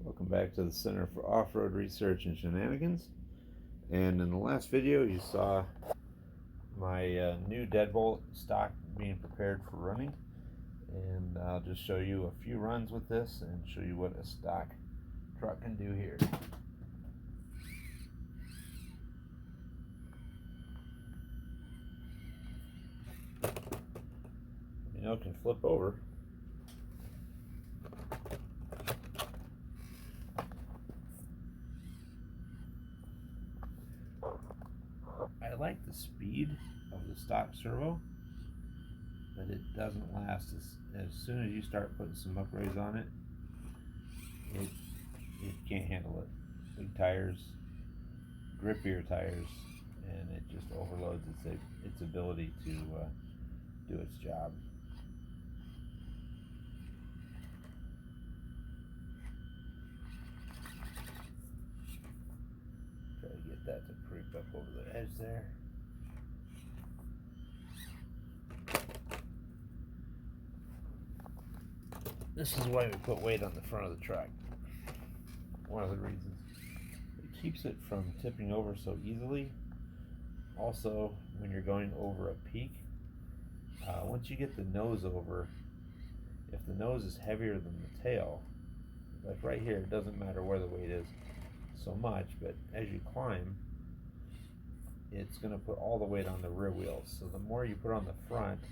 Welcome back to the Center for Off-Road Research and Shenanigans. And in the last video you saw my new deadbolt stock being prepared for running, and I'll just show you a few runs with this and show you what a stock truck can do here. You know, it can flip over. I like the speed of the stock servo, but it doesn't last. As soon as you start putting some upgrades on it, it can't handle it. Big tires, grippier tires, and it just overloads its ability to do its job. Try to get that to creep up over the edge there. This is why we put weight on the front of the truck. One of the reasons. It keeps it from tipping over so easily. Also, when you're going over a peak, once you get the nose over, if the nose is heavier than the tail, like right here, it doesn't matter where the weight is so much, but as you climb, it's going to put all the weight on the rear wheels. So the more you put on the front,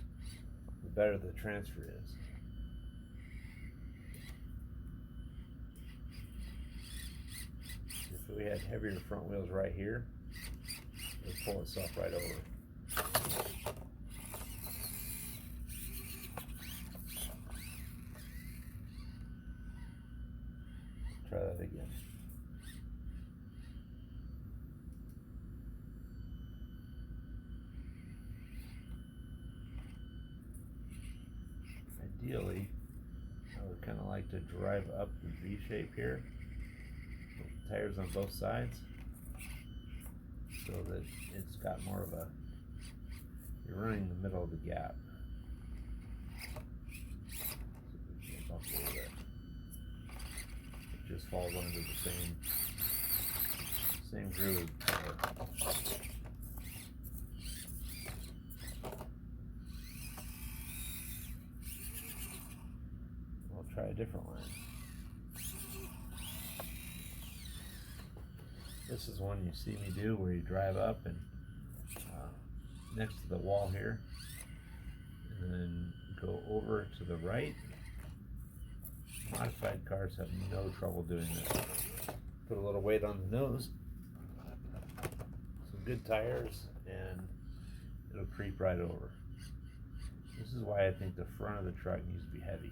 the better the transfer is. If we had heavier front wheels right here, it would pull itself right over. Try that again. Ideally, I would kind of like to drive up the V shape here, with the tires on both sides, so that it's got more of a, you're running in the middle of the gap. It just falls under the same groove. We'll try a different line. This is one you see me do where you drive up and next to the wall here, and then go over to the right. Modified cars have no trouble doing this. Put a little weight on the nose, some good tires, and it'll creep right over. This is why I think the front of the truck needs to be heavy.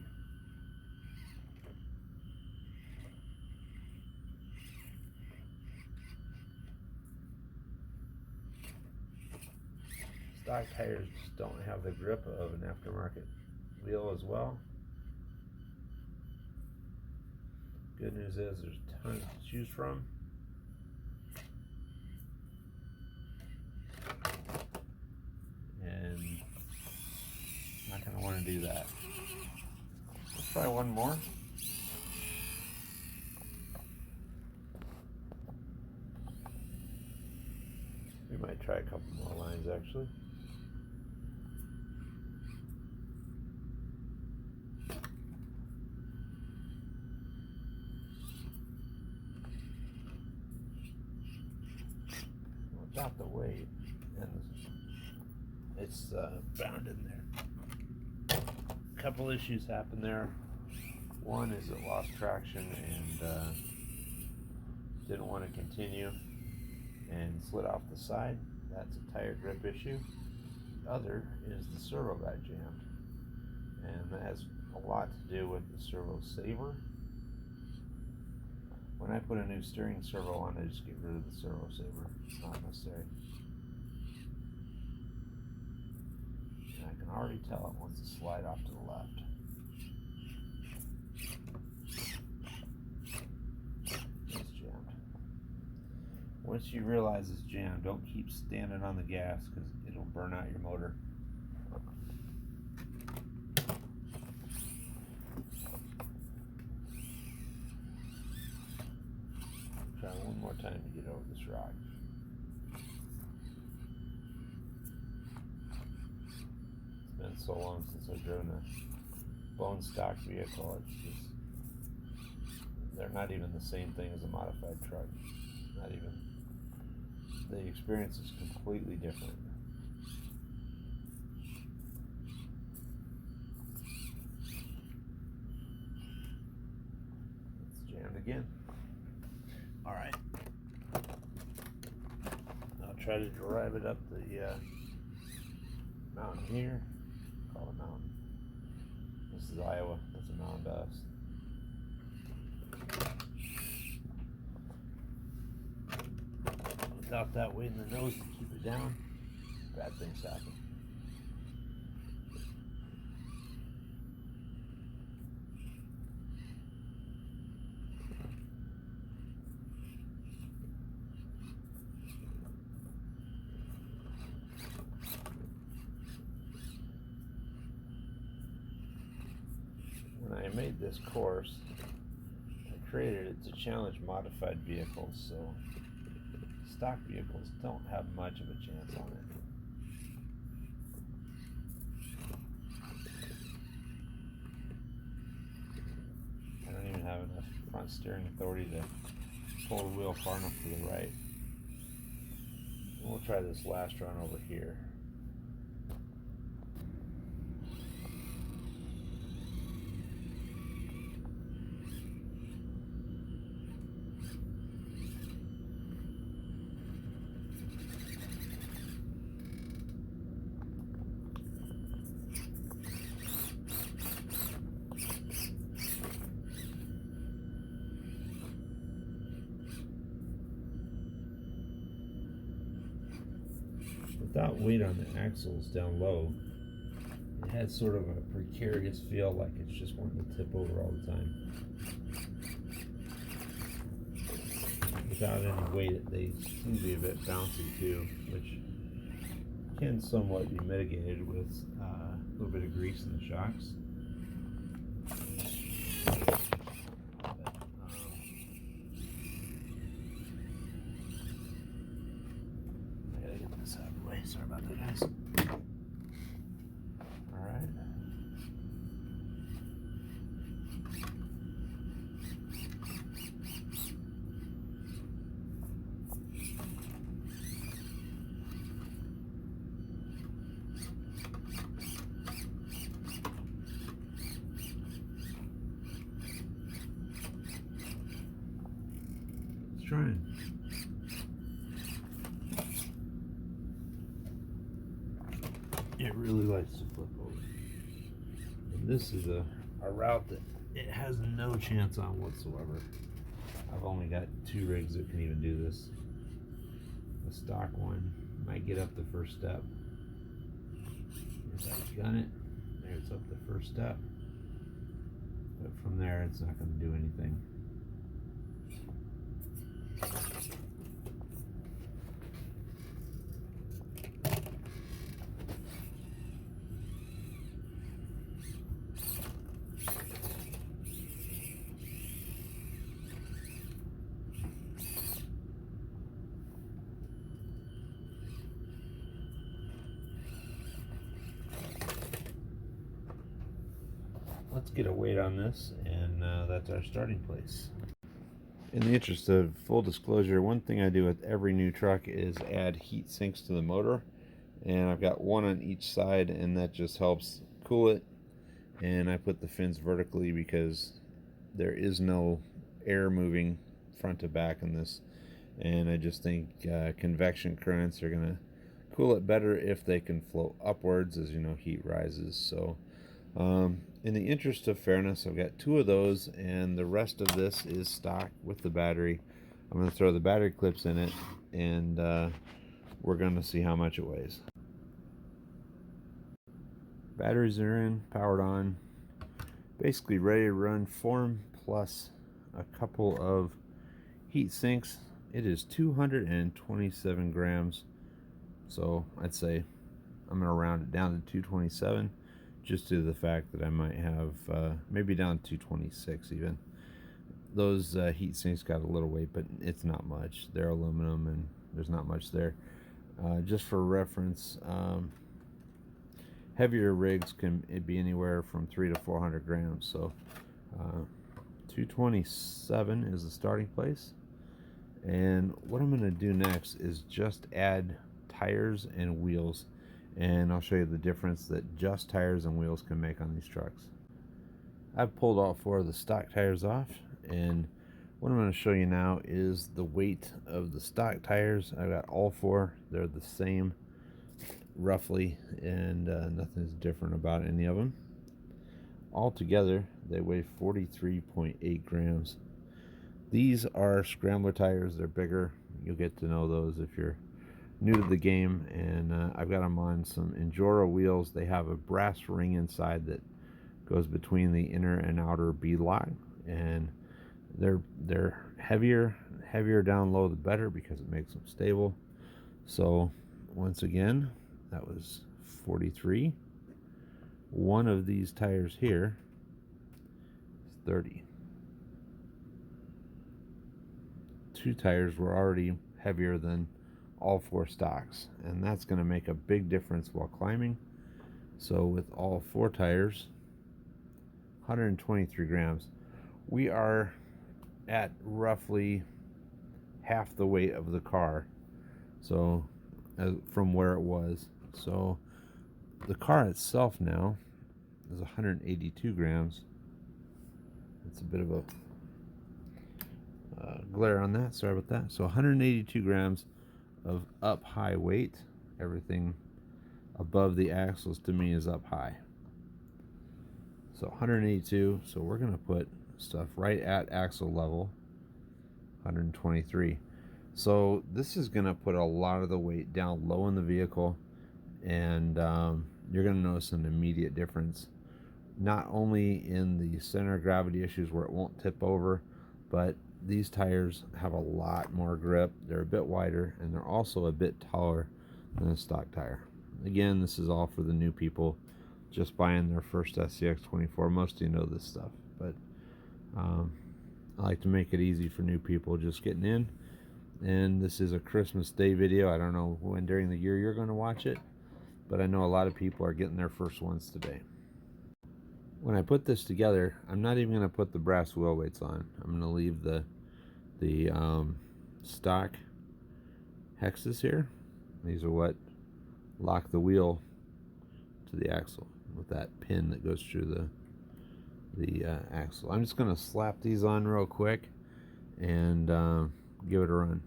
Stock tires just don't have the grip of an aftermarket wheel as well. Good news is there's tons to choose from. And I'm not going to want to do that. Let's try one more. We might try a couple more lines actually. Without the weight, and it's bound in there. A couple issues happened there. One is it lost traction and didn't want to continue and slid off the side. That's a tire grip issue. The other is the servo got jammed, and that has a lot to do with the servo saver. When I put a new steering servo on, I just get rid of the servo saver. It's not necessary. And I can already tell it wants to slide off to the left. It's jammed. Once you realize it's jammed, don't keep standing on the gas because it'll burn out your motor. time to get over this rock. It's been so long since I've driven a bone stock vehicle. It's just, they're not even the same thing as a modified truck. Not even. The experience is completely different. It's jammed again. All right. I'll try to drive it up the mountain here. Call it mountain. This is Iowa. That's a mountain to us. Without that weight in the nose to keep it down, bad things happen. When I made this course, I created it to challenge modified vehicles, so stock vehicles don't have much of a chance on it. I don't even have enough front steering authority to pull the wheel far enough to the right. We'll try this last run over here. Without weight on the axles down low, it has sort of a precarious feel, like it's just wanting to tip over all the time. Without any weight, they can be a bit bouncy too, which can somewhat be mitigated with a little bit of grease in the shocks. Sorry about that, guys. All right. Let's try it. It really likes to flip over. And this is a route that it has no chance on whatsoever. I've only got 2 rigs that can even do this. The stock one might get up the first step. Here's how you gun it. There's up the first step. But from there, it's not going to do anything. Let's get a weight on this, and that's our starting place. In the interest of full disclosure, one thing I do with every new truck is add heat sinks to the motor, and I've got one on each side, and that just helps cool it. And I put the fins vertically because there is no air moving front to back in this, and I just think convection currents are going to cool it better if they can flow upwards as heat rises. So in the interest of fairness, I've got 2 of those, and the rest of this is stock with the battery. I'm going to throw the battery clips in it, and we're going to see how much it weighs. Batteries are in, powered on, basically ready to run, form plus a couple of heat sinks. It is 227 grams, so I'd say I'm going to round it down to 227. Just due to the fact that I might have maybe down to 226 even. those heat sinks got a little weight, but it's not much. They're aluminum and there's not much there. Just for reference, heavier rigs can be anywhere from 300 to 400 grams. So 227 is the starting place. And what I'm going to do next is just add tires and wheels, and I'll show you the difference that just tires and wheels can make on these trucks. I've pulled all 4 of the stock tires off, and what I'm going to show you now is the weight of the stock tires. I've got all 4. They're the same roughly, and nothing's different about any of them. Altogether, they weigh 43.8 grams. These are scrambler tires. They're bigger. You'll get to know those if you're new to the game. And I've got them on some Injora wheels. They have a brass ring inside that goes between the inner and outer bead-lock, and they're heavier down low the better, because it makes them stable. So once again, that was 43. One of these tires here is 30. 2 tires were already heavier than all 4 stocks, and that's going to make a big difference while climbing. So with all 4 tires, 123 grams. We are at roughly half the weight of the car, so from where it was. So the car itself now is 182 grams. It's a bit of a glare on that, sorry about that. So 182 grams of up high weight. Everything above the axles to me is up high. So 182, so we're going to put stuff right at axle level, 123. So this is going to put a lot of the weight down low in the vehicle, and you're going to notice an immediate difference, not only in the center of gravity issues where it won't tip over, but these tires have a lot more grip. They're a bit wider, and they're also a bit taller than a stock tire. Again, this is all for the new people just buying their first SCX24. Most of you know this stuff, but I like to make it easy for new people just getting in. And this is a Christmas Day video. I don't know when during the year you're going to watch it, but I know a lot of people are getting their first ones today. When I put this together, I'm not even going to put the brass wheel weights on. I'm going to leave the stock hexes here. These are what lock the wheel to the axle with that pin that goes through the axle. I'm just going to slap these on real quick and give it a run.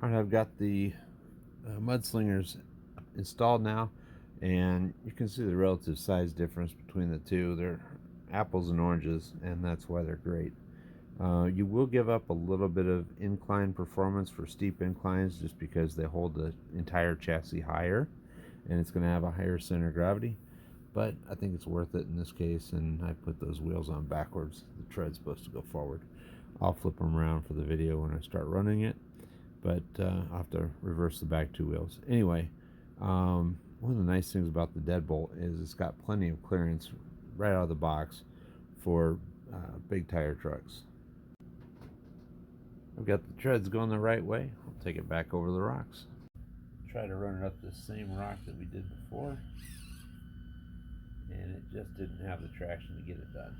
Alright, I've got the mudslingers installed now, and you can see the relative size difference between the two. They're apples and oranges, and that's why they're great. You will give up a little bit of incline performance for steep inclines, just because they hold the entire chassis higher, and it's going to have a higher center of gravity, but I think it's worth it in this case. And I put those wheels on backwards. The tread's supposed to go forward. I'll flip them around for the video when I start running it, but I'll have to reverse the back 2 wheels. Anyway, one of the nice things about the deadbolt is it's got plenty of clearance right out of the box for big tire trucks. I've got the treads going the right way. I'll take it back over the rocks. Try to run it up the same rock that we did before, and it just didn't have the traction to get it done.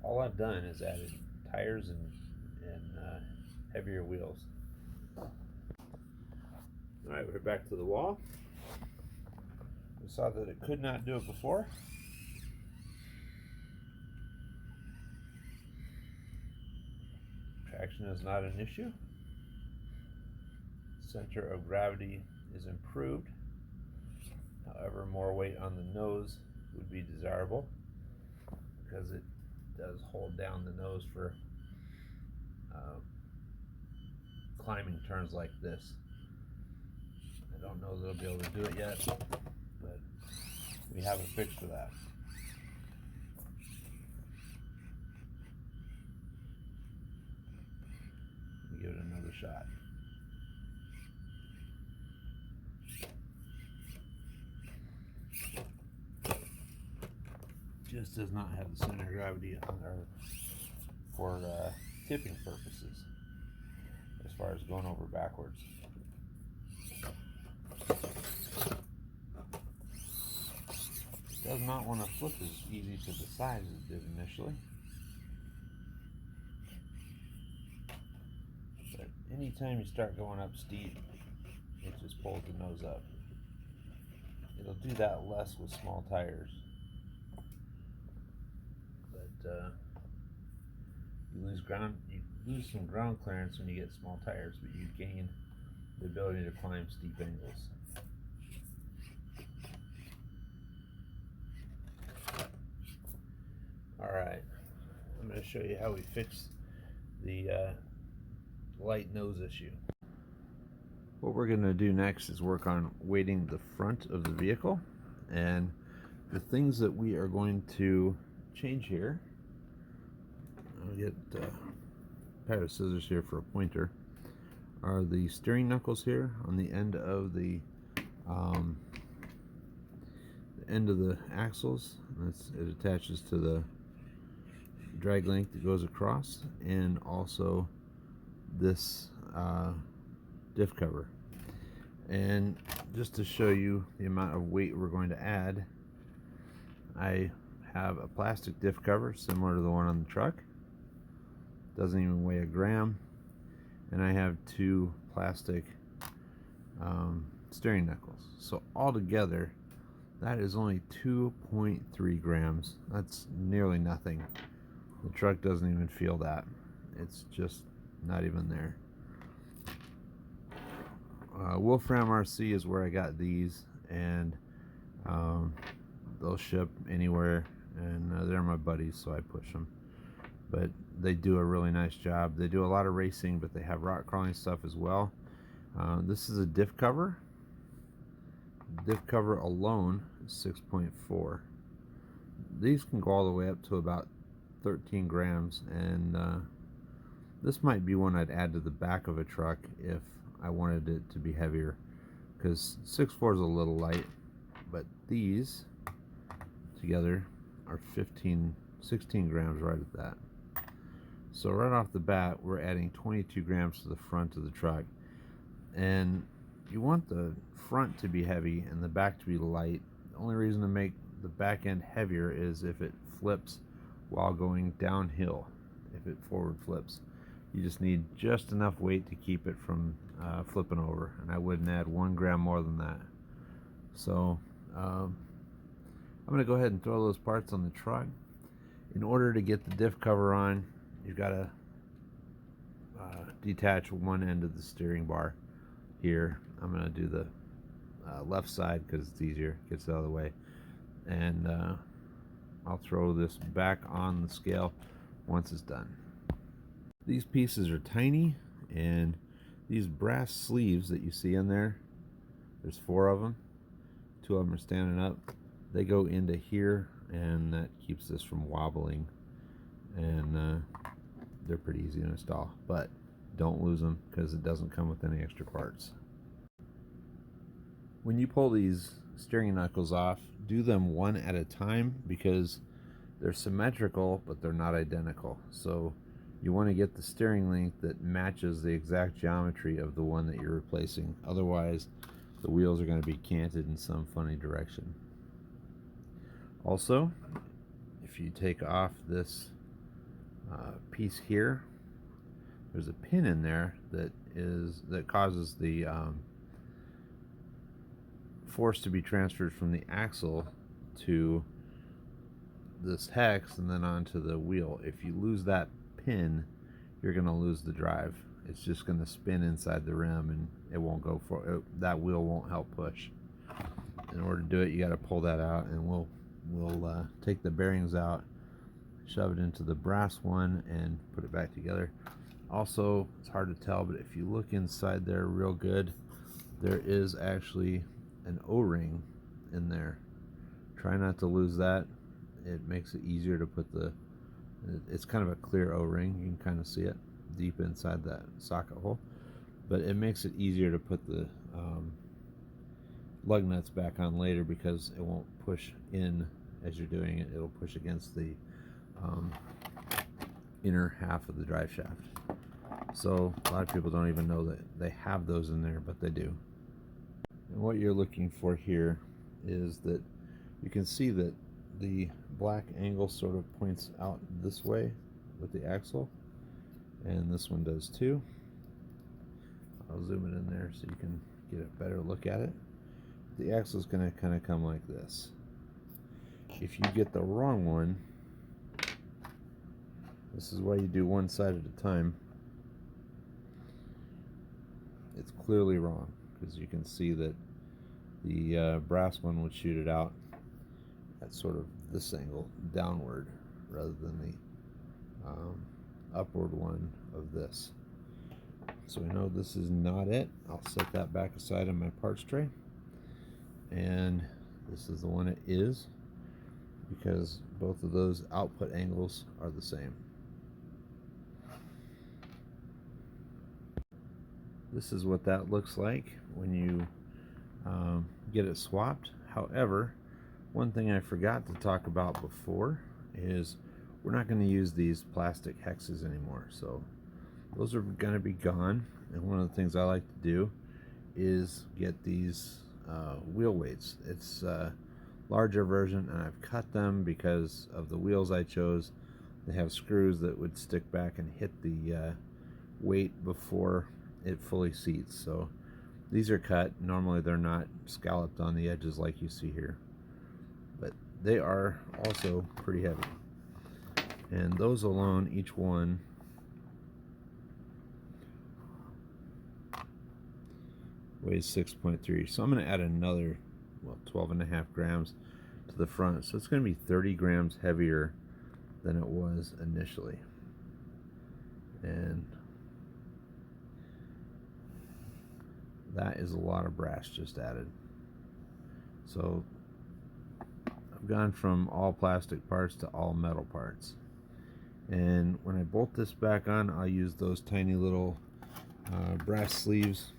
All I've done is added tires and heavier wheels. Alright, we're back to the wall. We saw that it could not do it before. Traction is not an issue. Center of gravity is improved. However, more weight on the nose would be desirable, because it does hold down the nose for climbing turns like this. I don't know that I'll be able to do it yet, but we have a fix for that. Give it another shot. just does not have the center of gravity on there for tipping purposes as far as going over backwards. It does not want to flip as easy to the side as it did initially. But anytime you start going up steep, it just pulls the nose up. It'll do that less with small tires. But you lose some ground clearance when you get small tires, but you gain the ability to climb steep angles. Alright, I'm going to show you how we fix the light nose issue. What we're going to do next is work on weighting the front of the vehicle, and the things that we are going to change here. I'll get a pair of scissors here for a pointer. Are the steering knuckles here on the end of the axles. It attaches to the drag link that goes across, and also this diff cover. And just to show you the amount of weight we're going to add, I have a plastic diff cover similar to the one on the truck. Doesn't even weigh a gram. And I have two plastic steering knuckles. So altogether, that is only 2.3 grams. That's nearly nothing. The truck doesn't even feel that. It's just not even there. Wolfram RC is where I got these, and they'll ship anywhere, and they're my buddies, so I push them. But they do a really nice job. They do a lot of racing, but they have rock crawling stuff as well. This is a diff cover. Diff cover alone is 6.4. These can go all the way up to about 13 grams, and this might be one I'd add to the back of a truck if I wanted it to be heavier, because 6.4 is a little light, but these together are 16 grams right at that. So right off the bat, we're adding 22 grams to the front of the truck, and you want the front to be heavy and the back to be light. The only reason to make the back end heavier is if it flips while going downhill. If it forward flips, you just need just enough weight to keep it from flipping over, and I wouldn't add 1 gram more than that. So I'm going to go ahead and throw those parts on the truck. In order to get the diff cover on, you've got to detach one end of the steering bar here. I'm going to do the left side because it's easier, gets it out of the way, and I'll throw this back on the scale once it's done. These pieces are tiny, and these brass sleeves that you see in there, there's 4 of them. 2 of them are standing up. They go into here, and that keeps this from wobbling, and they're pretty easy to install, but don't lose them because it doesn't come with any extra parts. When you pull these steering knuckles off, do them one at a time because they're symmetrical, but they're not identical. So you want to get the steering link that matches the exact geometry of the one that you're replacing. Otherwise, the wheels are going to be canted in some funny direction. Also, if you take off this piece here, there's a pin in there that causes the force to be transferred from the axle to this hex and then onto the wheel. If you lose that pin, you're going to lose the drive. It's just going to spin inside the rim, and it won't go for it. That wheel won't help push. In order to do it, you got to pull that out, and we'll take the bearings out, shove it into the brass one, and put it back together. Also, it's hard to tell, but if you look inside there real good, there is actually an O-ring in there. Try not to lose that. It makes it easier to put it's kind of a clear O-ring. You can kind of see it deep inside that socket hole, but it makes it easier to put the lug nuts back on later because it won't push in as you're doing it, it'll push against the inner half of the drive shaft. So a lot of people don't even know that they have those in there, but they do. And what you're looking for here is that you can see that the black angle sort of points out this way with the axle, and this one does too. I'll zoom it in there so you can get a better look at it. The axle is going to kind of come like this. If you get the wrong one, this is why you do one side at a time. It's clearly wrong because you can see that the brass one would shoot it out at sort of this angle downward rather than the upward one of this. So we know this is not it. I'll set that back aside on my parts tray, and this is the one it is, because both of those output angles are the same. This is what that looks like when you get it swapped. However, one thing I forgot to talk about before is we're not going to use these plastic hexes anymore. So those are going to be gone. And one of the things I like to do is get these wheel weights. It's a larger version, and I've cut them because of the wheels I chose. They have screws that would stick back and hit the weight before it fully seats. So these are cut. Normally they're not scalloped on the edges like you see here, but they are also pretty heavy. And those alone, each one weighs 6.3. So I'm going to add another 12.5 grams to the front. So it's going to be 30 grams heavier than it was initially. And that is a lot of brass just added. So I've gone from all plastic parts to all metal parts. And when I bolt this back on, I'll use those tiny little brass sleeves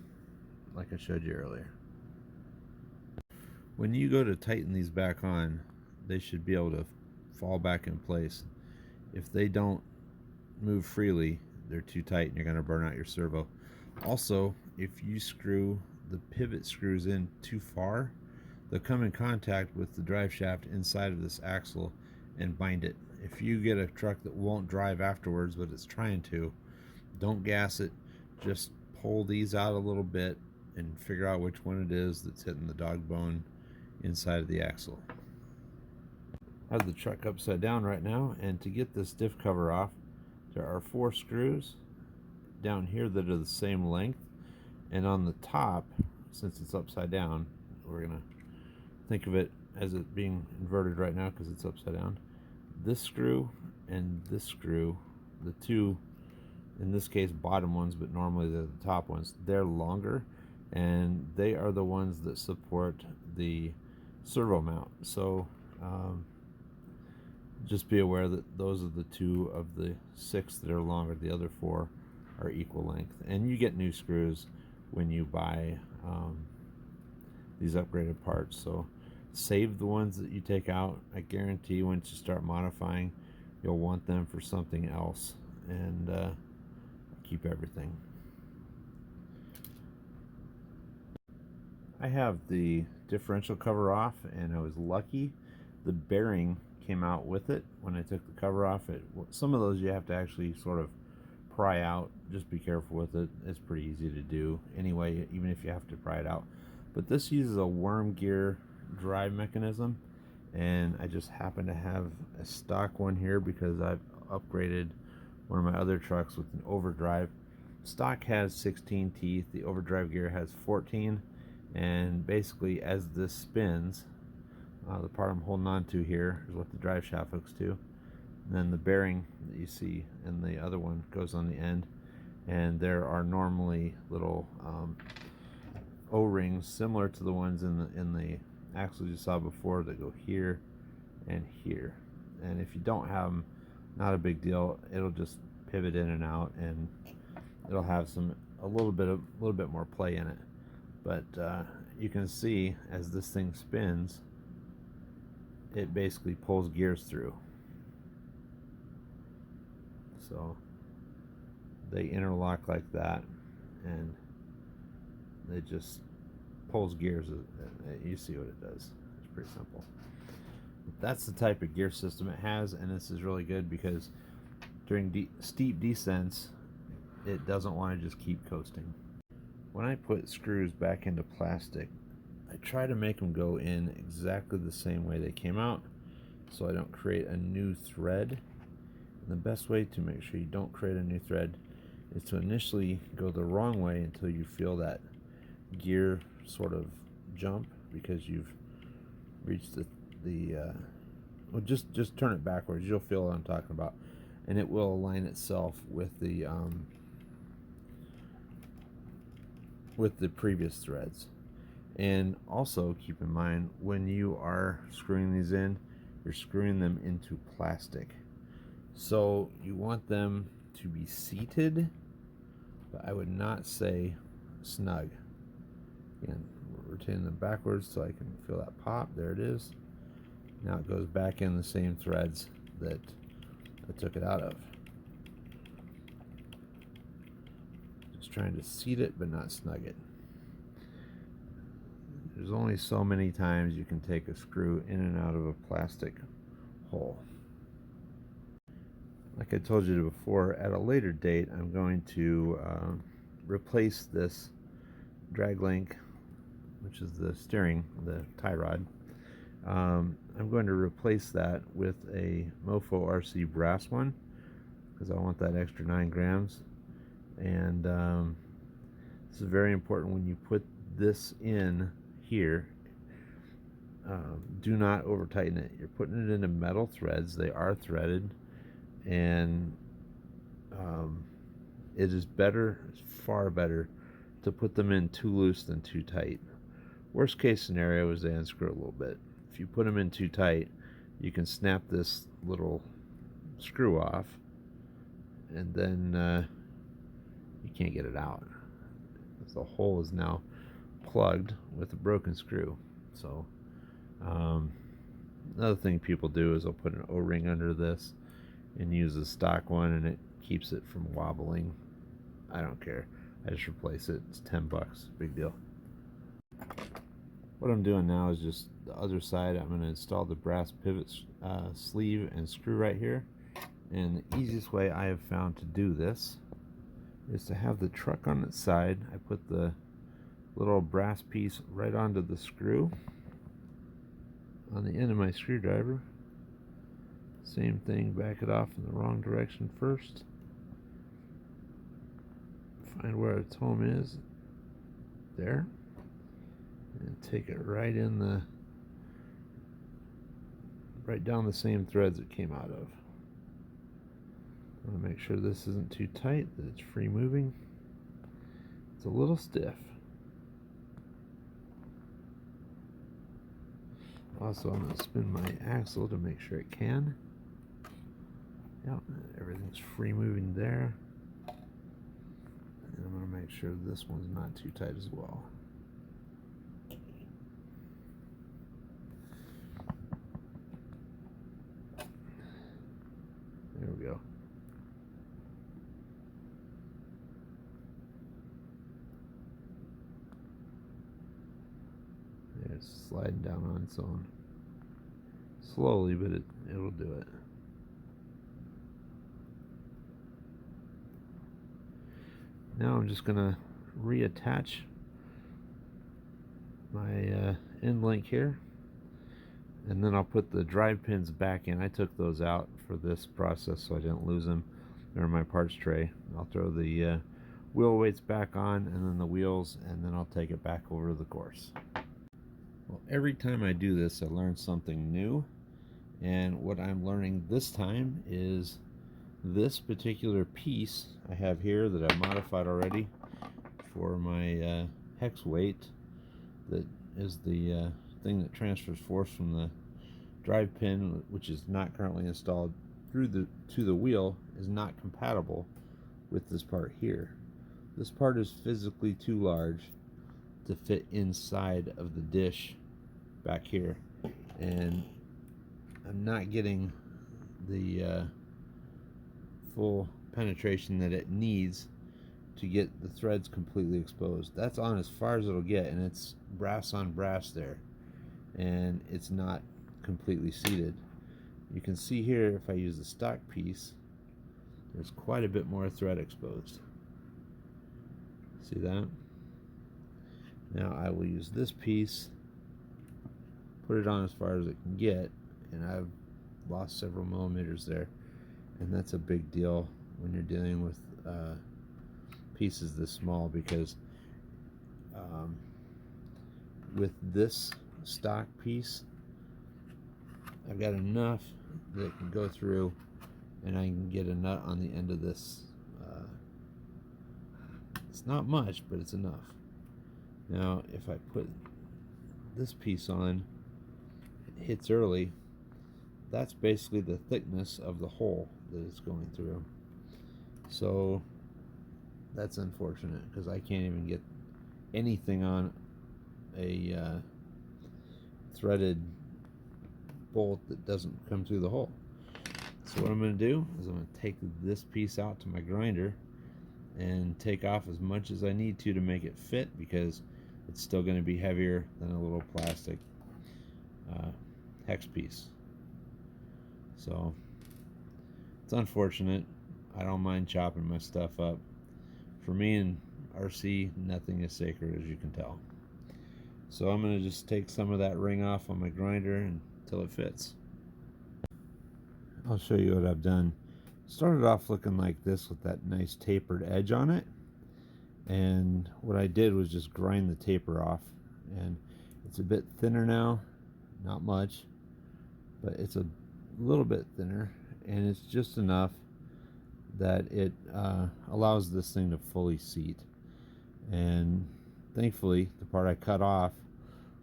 like I showed you earlier. When you go to tighten these back on, they should be able to fall back in place. If they don't move freely, they're too tight and you're going to burn out your servo. Also, if you screw the pivot screws in too far, they'll come in contact with the drive shaft inside of this axle and bind it. If you get a truck that won't drive afterwards but it's trying to, don't gas it. Just pull these out a little bit and figure out which one it is that's hitting the dog bone inside of the axle. I have the truck upside down right now, and to get this diff cover off, there are 4 screws down here that are the same length, and on the top, since it's upside down, we're gonna think of it as it being inverted right now because it's upside down. This screw and this screw, the two in this case bottom ones, but normally they're the top ones, they're longer, and they are the ones that support the servo mount. So just be aware that those are the 2 of the 6 that are longer. The other 4 are equal length, and you get new screws when you buy these upgraded parts. So save the ones that you take out. I guarantee once you start modifying, you'll want them for something else, and keep everything. I have the differential cover off, and I was lucky. The bearing came out with it when I took the cover off. Some of those you have to actually sort of pry out. Just be careful with it. It's pretty easy to do anyway, even if you have to pry it out. But this uses a worm gear drive mechanism, and I just happen to have a stock one here because I've upgraded one of my other trucks with an overdrive. Stock has 16 teeth, the overdrive gear has 14, and basically as this spins, the part I'm holding on to here is what the drive shaft hooks to, and then the bearing that you see in the other one goes on the end, and there are normally little O-rings similar to the ones in the axles you saw before that go here and here. And if you don't have them, not a big deal. It'll just pivot in and out, and it'll have a little bit more play in it. But you can see as this thing spins, it basically pulls gears through. So they interlock like that, and it just pulls gears. You see what it does. It's pretty simple. That's the type of gear system it has, and this is really good because during steep descents, it doesn't want to just keep coasting. When I put screws back into plastic, I try to make them go in exactly the same way they came out, so I don't create a new thread. And the best way to make sure you don't create a new thread is to initially go the wrong way until you feel that gear sort of jump, because you've reached well, just turn it backwards. You'll feel what I'm talking about, and it will align itself with the previous threads. And also keep in mind, when you are screwing these in, you're screwing them into plastic, so you want them to be seated, but I would not say snug. Again, rotating them backwards so I can feel that pop. There it is. Now it goes back in the same threads that I took it out of. Just trying to seat it but not snug it. There's only so many times you can take a screw in and out of a plastic hole. Like I told you before, at a later date I'm going to replace this drag link, which is the steering, the tie rod. I'm going to replace that with a Mofo RC brass one because I want that extra 9 grams. And this is very important when you put this in here. Do not over tighten it. You're putting it into metal threads. They are threaded, and it is better, it's far better to put them in too loose than too tight. Worst case scenario is they unscrew a little bit. If you put them in too tight, you can snap this little screw off, and then you can't get it out. The hole is now plugged with a broken screw. So another thing people do is they'll put an O-ring under this and use a stock one, and it keeps it from wobbling. I don't care. I just replace it. It's 10 bucks. Big deal. What I'm doing now is just the other side. I'm going to install the brass pivot sleeve and screw right here. And the easiest way I have found to do this is to have the truck on its side. I put the little brass piece right onto the screw on the end of my screwdriver. Same thing, back it off in the wrong direction first. Find where its home is. There. And take it right down the same threads it came out of. I want to make sure this isn't too tight, that it's free moving. It's a little stiff. Also, I'm going to spin my axle to make sure it can. Yep, everything's free moving there. And I'm going to make sure this one's not too tight as well. There we go. There, it's sliding down on its own. Slowly, but it'll do it. Now I'm just going to reattach my end link here, and then I'll put the drive pins back in. I took those out for this process so I didn't lose them. They're in my parts tray. I'll throw the wheel weights back on, and then the wheels, and then I'll take it back over to the course. Well, every time I do this, I learn something new, and what I'm learning this time is this particular piece I have here that I modified already for my hex weight, that is the thing that transfers force from the drive pin, which is not currently installed, to the wheel, is not compatible with this part here. This part is physically too large to fit inside of the dish back here, and I'm not getting the full penetration that it needs to get the threads completely exposed. That's on as far as it'll get, and it's brass on brass there, and it's not completely seated. You can see here, if I use the stock piece, there's quite a bit more thread exposed. See that? Now I will use this piece, put it on as far as it can get, and I've lost several millimeters there, and that's a big deal when you're dealing with pieces this small, because with this stock piece, I've got enough that it can go through, and I can get a nut on the end of this. It's not much, but it's enough. Now, if I put this piece on, it hits early. That's basically the thickness of the hole that it's going through. So that's unfortunate, because I can't even get anything on a threaded bolt that doesn't come through the hole. So what I'm going to do is I'm going to take this piece out to my grinder and take off as much as I need to make it fit, because it's still going to be heavier than a little plastic hex piece. So it's unfortunate. I don't mind chopping my stuff up. For me and RC, nothing is sacred, as you can tell. So I'm going to just take some of that ring off on my grinder until it fits. I'll show you what I've done. Started off looking like this with that nice tapered edge on it, and what I did was just grind the taper off, and it's a bit thinner now, not much, but it's a little bit thinner, and it's just enough that it allows this thing to fully seat. And thankfully the part I cut off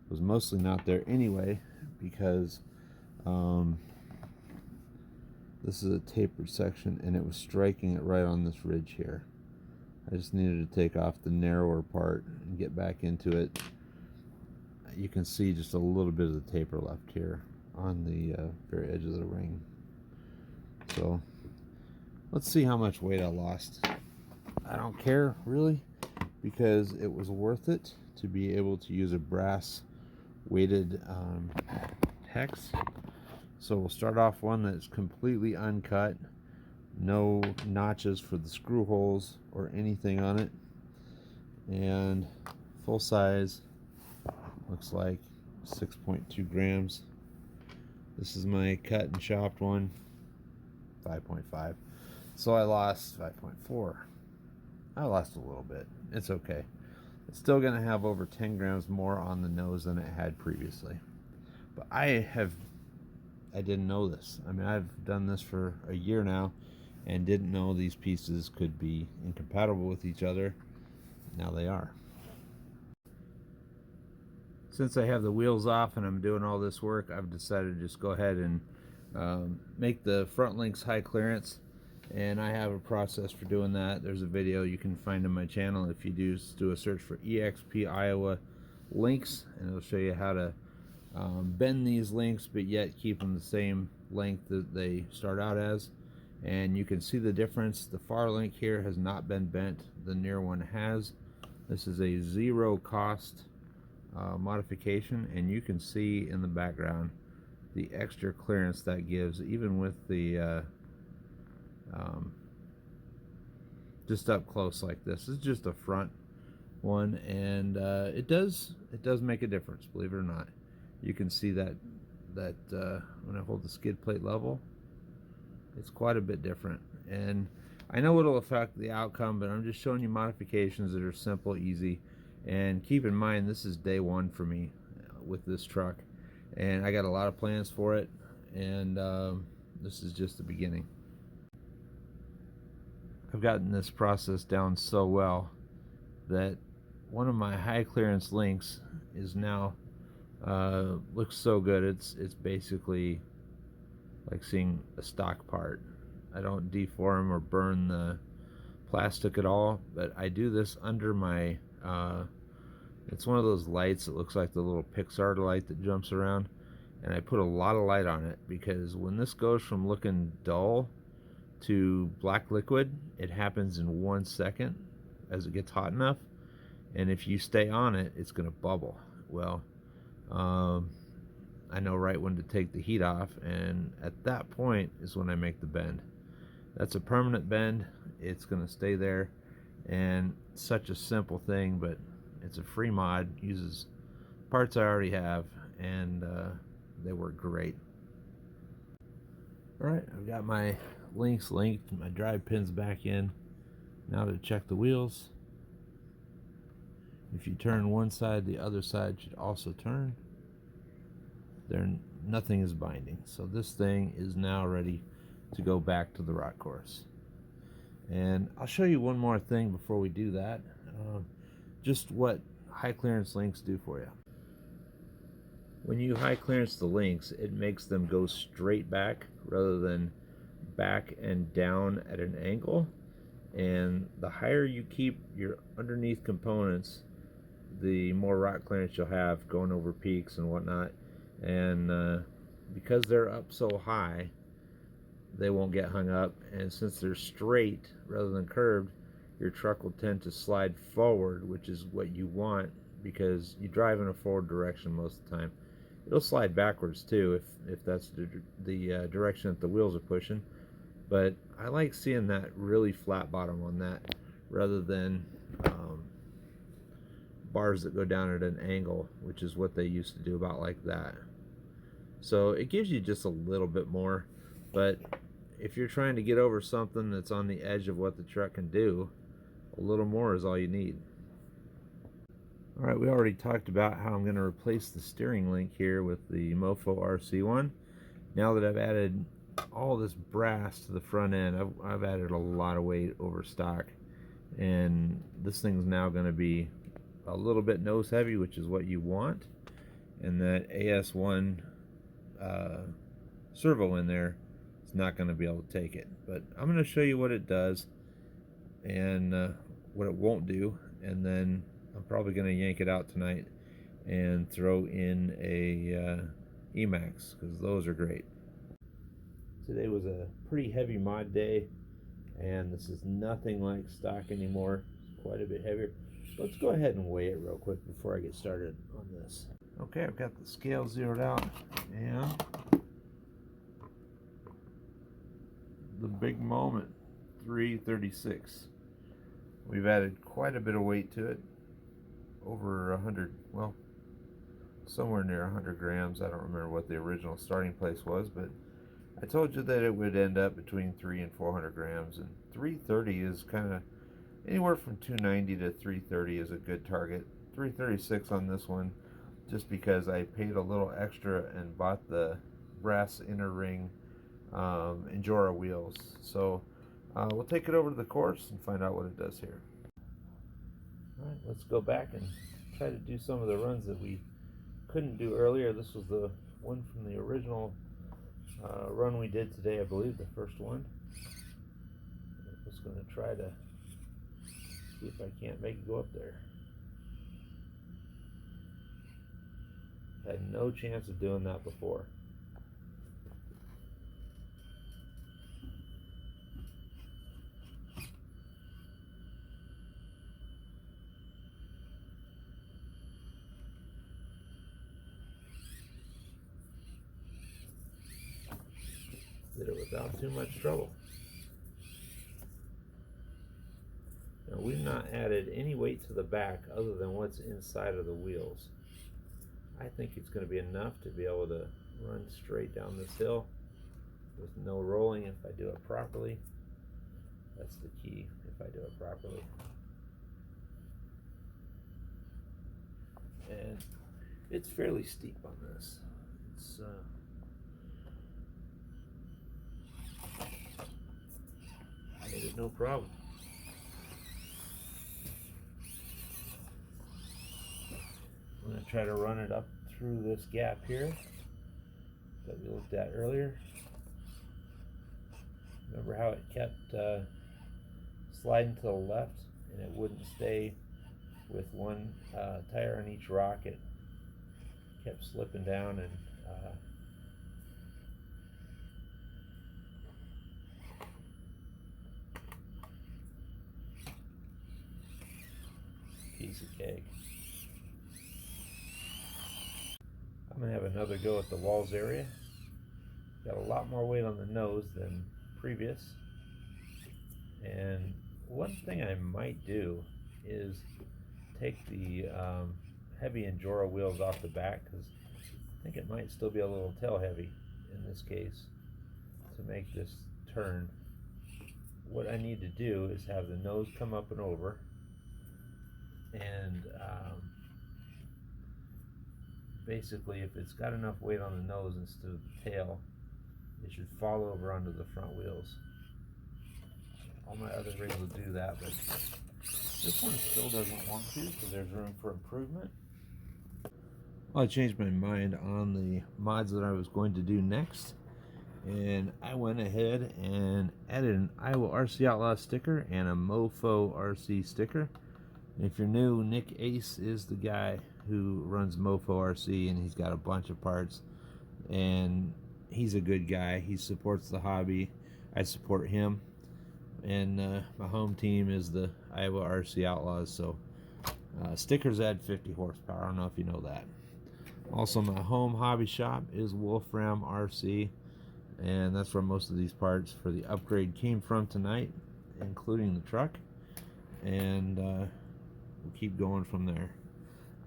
was mostly not there anyway, because this is a tapered section, and it was striking it right on this ridge here. I just needed to take off the narrower part and get back into it. You can see just a little bit of the taper left here on the very edge of the ring. So let's see how much weight I lost. I don't care really, because it was worth it to be able to use a brass weighted hex. So we'll start off one that's completely uncut, no notches for the screw holes or anything on it, and full size, looks like 6.2 grams. This is my cut and chopped one, 5.5. So I lost 5.4. I lost a little bit. It's okay. It's still going to have over 10 grams more on the nose than it had previously. But I didn't know this. I mean, I've done this for a year now and didn't know these pieces could be incompatible with each other. Now they are. Since I have the wheels off and I'm doing all this work, I've decided to just go ahead and make the front links high clearance, and I have a process for doing that. There's a video you can find on my channel if you do a search for EXPIOWA links, and it'll show you how to bend these links but yet keep them the same length that they start out as. And you can see the difference. The far link here has not been bent, the near one has. This is a zero cost modification, and you can see in the background the extra clearance that gives, even with the just up close like this. It's just a front one, and it does make a difference, believe it or not. You can see that when I hold the skid plate level, it's quite a bit different. And I know it'll affect the outcome, but I'm just showing you modifications that are simple, easy. And keep in mind, this is day one for me with this truck, and I got a lot of plans for it, and this is just the beginning. I've gotten this process down so well that one of my high clearance links is now looks so good. It's basically like seeing a stock part. I don't deform or burn the plastic at all, but I do this under my it's one of those lights that looks like the little Pixar light that jumps around, and I put a lot of light on it, because when this goes from looking dull to black liquid, it happens in 1 second as it gets hot enough. And if you stay on it, it's going to bubble. Well, I know right when to take the heat off, and at that point is when I make the bend. That's a permanent bend. It's going to stay there, and such a simple thing, but it's a free mod, uses parts I already have, and they work great. Alright, I've got my links linked, my drive pins back in. Now to check the wheels. If you turn one side, the other side should also turn. Nothing is binding, so this thing is now ready to go back to the rock course. And I'll show you one more thing before we do that, just what high clearance links do for you. When you high clearance the links, it makes them go straight back rather than back and down at an angle. And the higher you keep your underneath components, the more rock clearance you'll have going over peaks and whatnot. And because they're up so high, they won't get hung up, and since they're straight rather than curved, your truck will tend to slide forward, which is what you want, because you drive in a forward direction most of the time. It'll slide backwards too if that's the direction that the wheels are pushing, but I like seeing that really flat bottom on that rather than bars that go down at an angle, which is what they used to do, about like that. So it gives you just a little bit more, but if you're trying to get over something that's on the edge of what the truck can do, a little more is all you need. Alright, we already talked about how I'm going to replace the steering link here with the Mofo RC one. Now that I've added all this brass to the front end, I've added a lot of weight over stock, and this thing's now going to be a little bit nose heavy, which is what you want, and that AS1 servo in there is not going to be able to take it. But I'm going to show you what it does and what it won't do, and then I'm probably going to yank it out tonight and throw in a Emax, because those are great. Today was a pretty heavy mod day, and this is nothing like stock anymore. It's quite a bit heavier. Let's go ahead and weigh it real quick before I get started on this. Okay, I've got the scale zeroed out, and the big moment, 336. We've added quite a bit of weight to it, over 100, well, somewhere near 100 grams. I don't remember what the original starting place was, but I told you that it would end up between 300 and 400 grams, and 330 is kind of anywhere from 290 to 330 is a good target. 336 on this one, just because I paid a little extra and bought the brass inner ring Injora wheels. So we'll take it over to the course and find out what it does here. Alright, let's go back and try to do some of the runs that we couldn't do earlier. This was the one from the original run we did today, I believe, the first one. I'm just going to try to see if I can't make it go up there. Had no chance of doing that before. Did it without too much trouble. Now, we've not added any weight to the back other than what's inside of the wheels. I think it's going to be enough to be able to run straight down this hill with no rolling if I do it properly. That's the key, if I do it properly. And it's fairly steep on this. It's made it no problem. I'm going to try to run it up through this gap here that we looked at earlier. Remember how it kept sliding to the left and it wouldn't stay with one tire on each rock? It kept slipping down and I'm going to have another go at the walls area. Got a lot more weight on the nose than previous. And one thing I might do is take the heavy Injora wheels off the back, because I think it might still be a little tail heavy in this case to make this turn. What I need to do is have the nose come up and over, and basically if it's got enough weight on the nose instead of the tail, it should fall over onto the front wheels. All my other rigs will do that, but this one still doesn't want to, so there's room for improvement. Well, I changed my mind on the mods that I was going to do next, and I went ahead and added an Iowa RC Outlaw sticker and a Mofo RC sticker. And if you're new, Nick Ace is the guy who runs Mofo RC, and he's got a bunch of parts, and he's a good guy. He supports the hobby. I support him. And my home team is the Iowa RC Outlaws, so stickers add 50 horsepower. I don't know if you know that. Also, my home hobby shop is Wolfram RC, and that's where most of these parts for the upgrade came from tonight, including the truck. And we'll keep going from there.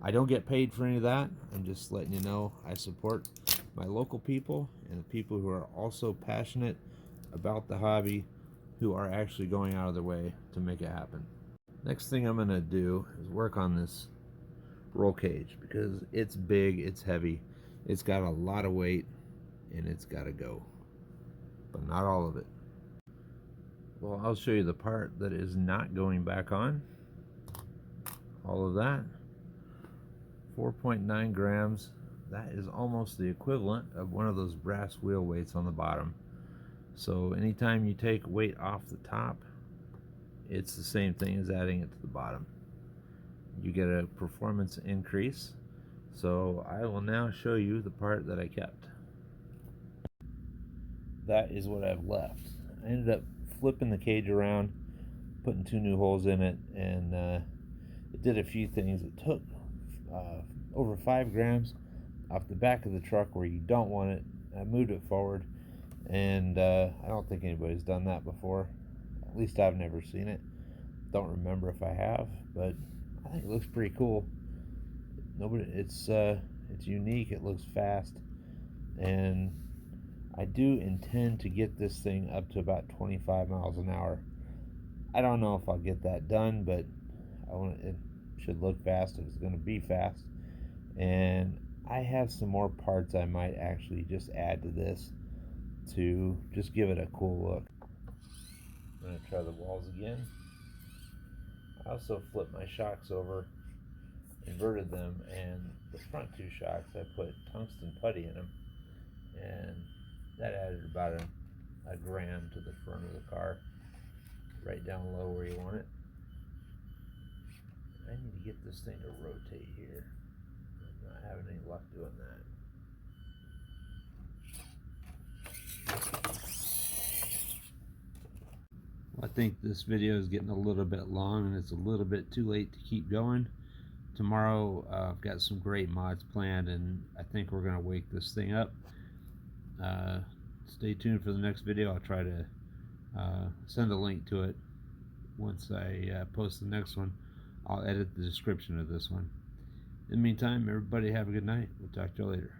I don't get paid for any of that. I'm just letting you know I support my local people and the people who are also passionate about the hobby, who are actually going out of their way to make it happen. Next thing I'm going to do is work on this roll cage, because it's big, it's heavy, it's got a lot of weight, and it's got to go, but not all of it. Well, I'll show you the part that is not going back on. All of that, 4.9 grams. That is almost the equivalent of one of those brass wheel weights on the bottom. So anytime you take weight off the top, it's the same thing as adding it to the bottom. You get a performance increase. So I will now show you the part that I kept. That is what I've left. I ended up flipping the cage around, putting 2 new holes in it, and it did a few things. It took over 5 grams off the back of the truck where you don't want it. I moved it forward, and I don't think anybody's done that before. At least I've never seen it. Don't remember if I have, but I think it looks pretty cool. It's unique. It looks fast, and I do intend to get this thing up to about 25 miles an hour. I don't know if I'll get that done, but it should look fast if it's going to be fast. And I have some more parts I might actually just add to this to just give it a cool look. I'm going to try the walls again. I also flipped my shocks over, inverted them, and the front 2 shocks I put tungsten putty in them, and that added about a gram to the front of the car, right down low where you want it. I need to get this thing to rotate here. I'm not having any luck doing that. I think this video is getting a little bit long, and it's a little bit too late to keep going. Tomorrow I've got some great mods planned, and I think we're going to wake this thing up. Stay tuned for the next video. I'll try to send a link to it once I post the next one. I'll edit the description of this one. In the meantime, everybody have a good night. We'll talk to you later.